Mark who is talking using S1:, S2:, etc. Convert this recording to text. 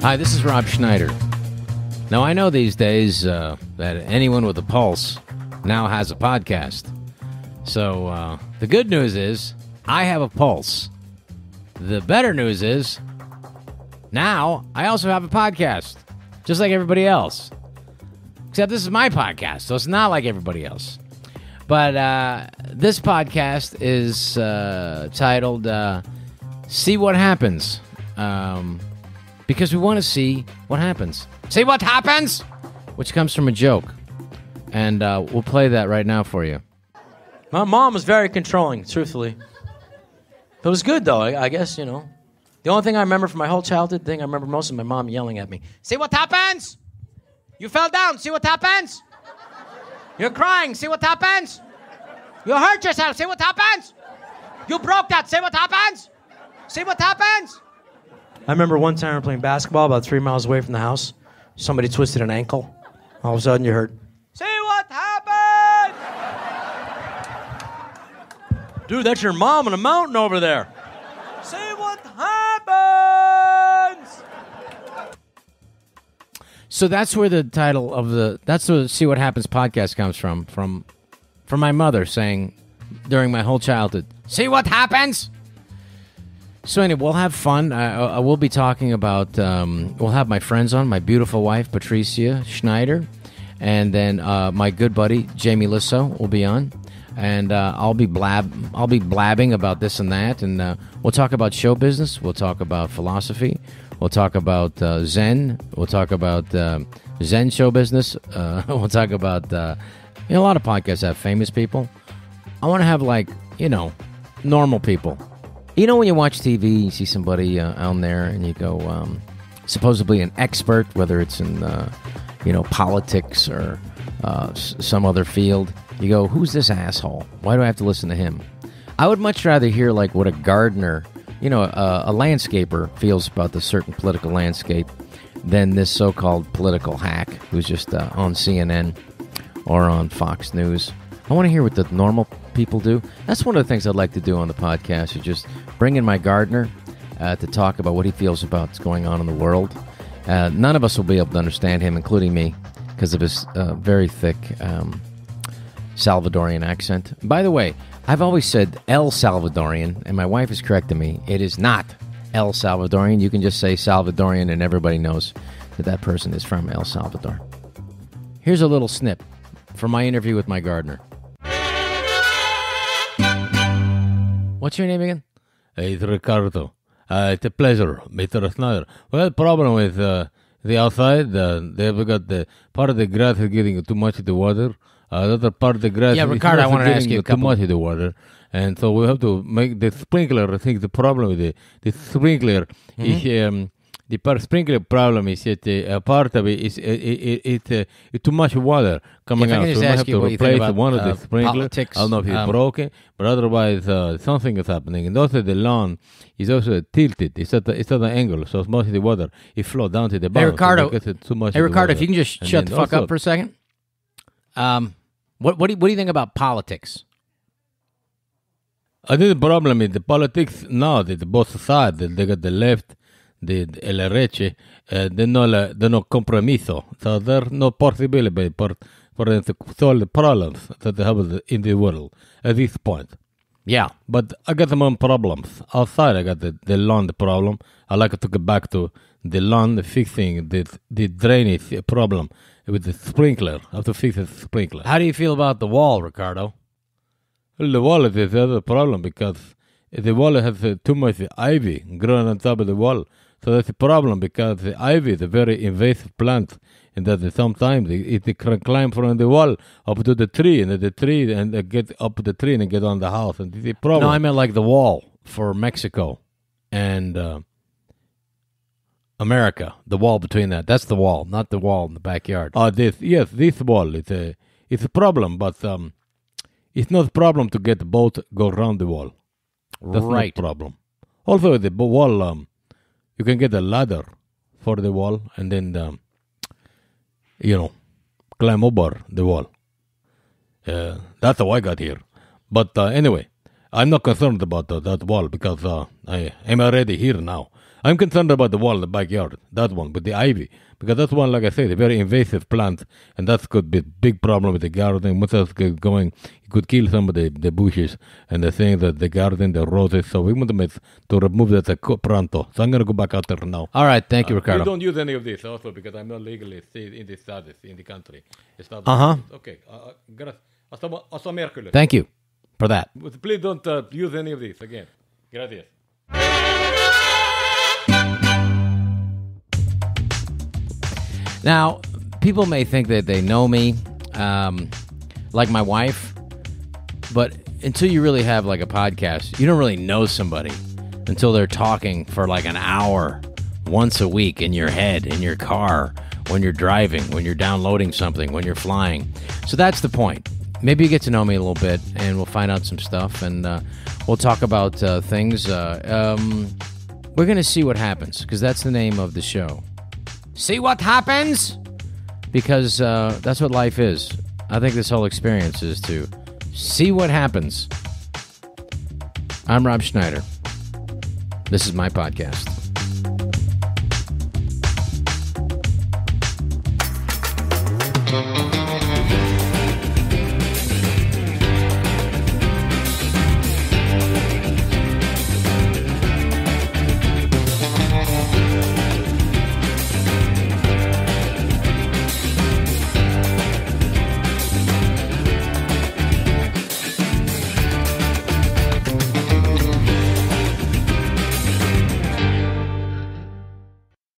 S1: Hi, this is Rob Schneider. Now, I know these days that anyone with a pulse now has a podcast. So, the good news is I have a pulse. The better news is now I also have a podcast, just like everybody else. Except this is my podcast, so it's not like everybody else. But this podcast is titled See What Happens. Because we want to see what happens. See what happens? Which comes from a joke. And we'll play that right now for you.
S2: My mom was very controlling, truthfully. But it was good, though, I guess, you know. The only thing I remember from my whole childhood thing I remember most is my mom yelling at me. See what happens? You fell down. See what happens? You're crying. See what happens? You hurt yourself. See what happens? You broke that. See what happens? See what happens? I remember one time we were playing basketball about 3 miles away from the house. Somebody twisted an ankle. All of a sudden you heard, see what happened? Dude, that's your mom on a mountain over there. See what happens?
S1: So that's where the title of that's the See What Happens podcast comes from my mother saying during my whole childhood, see what happens? So anyway, we'll have fun. I will be talking about, we'll have my friends on, my beautiful wife, Patricia Schneider, and then my good buddy, Jamie Lissow, will be on. And I'll be blabbing about this and that, and we'll talk about show business, we'll talk about philosophy, we'll talk about Zen, we'll talk about Zen show business, we'll talk about, a lot of podcasts have famous people. I want to have, normal people. You know when you watch TV, you see somebody on there, and you go, supposedly an expert, whether it's in, politics or some other field. You go, who's this asshole? Why do I have to listen to him? I would much rather hear, what a gardener, a landscaper feels about the certain political landscape than this so-called political hack who's just on CNN or on Fox News. I want to hear what the normal people do. That's one of the things I'd like to do on the podcast, is just bring in my gardener to talk about what he feels about what's going on in the world. None of us will be able to understand him, including me, because of his very thick Salvadorian accent. By the way, I've always said El Salvadorian, and my wife has corrected me. It is not El Salvadorian. You can just say Salvadorian, and everybody knows that person is from El Salvador. Here's a little snip from my interview with my gardener. What's your name again?
S3: It's Ricardo. It's a pleasure, Mr. Schneider. Well, the problem with the outside, they've got the part of the grass is getting too much of the water. The other part of the grass
S1: is Ricardo, I want to ask you
S3: too much of the water. And so we have to make the sprinkler. I think the problem with the sprinkler is... The sprinkler problem is that part of it is it's too much water coming out. So we have to replace one of the sprinklers. I don't know if it's broken, but otherwise something is happening. And also the lawn is also tilted. It's at an angle, so most of the water it flows down to the bottom.
S1: Hey, Ricardo, if you can just shut the fuck up for a second. What do you think about politics?
S3: I think the problem is the politics now that both sides, they got the left, the derecha, they're no compromiso. So there's no possibility for them to solve the problems that they have in the world at this point.
S1: Yeah.
S3: But I got some own problems. Outside, I got the lawn problem. I like to get back to the lawn, fixing the drainage problem with the sprinkler. I have to fix the sprinkler.
S1: How do you feel about the wall, Ricardo?
S3: Well, the wall is the other problem because the wall has too much ivy growing on top of the wall. So that's a problem because the ivy is a very invasive plant, and that sometimes it can climb from the wall up to the tree, and get up the tree and get on the house, and it's a problem.
S1: No, I meant like the wall for Mexico and America. The wall between that. That's the wall, not the wall in the backyard.
S3: This wall it's a problem, but it's not a problem to get the boat go around the wall. That's
S1: right.
S3: Not a problem. Also, the wall. You can get a ladder for the wall and then, climb over the wall. That's how I got here. But anyway, I'm not concerned about that wall because I am already here now. I'm concerned about the wall in the backyard, that one, but the ivy, because that's one, like I said, a very invasive plant, and that could be a big problem with the garden. Once that's going, it could kill some of the bushes and the thing that the garden, the roses. So we want to remove that pronto. So I'm going to go back out there now.
S1: All right, thank you, Ricardo.
S3: We don't use any of this also because I'm not legally in the status in the country. Okay. Hasta miércoles.
S1: Thank you for that.
S3: But please don't use any of this again. Gracias.
S1: Now, people may think that they know me, like my wife, but until you really have like a podcast, you don't really know somebody until they're talking for like an hour once a week in your head, in your car, when you're driving, when you're downloading something, when you're flying. So that's the point. Maybe you get to know me a little bit, and we'll find out some stuff, and we'll talk about things. We're going to see what happens, because that's the name of the show. See what happens? Because that's what life is. I think this whole experience is to see what happens. I'm Rob Schneider. This is my podcast.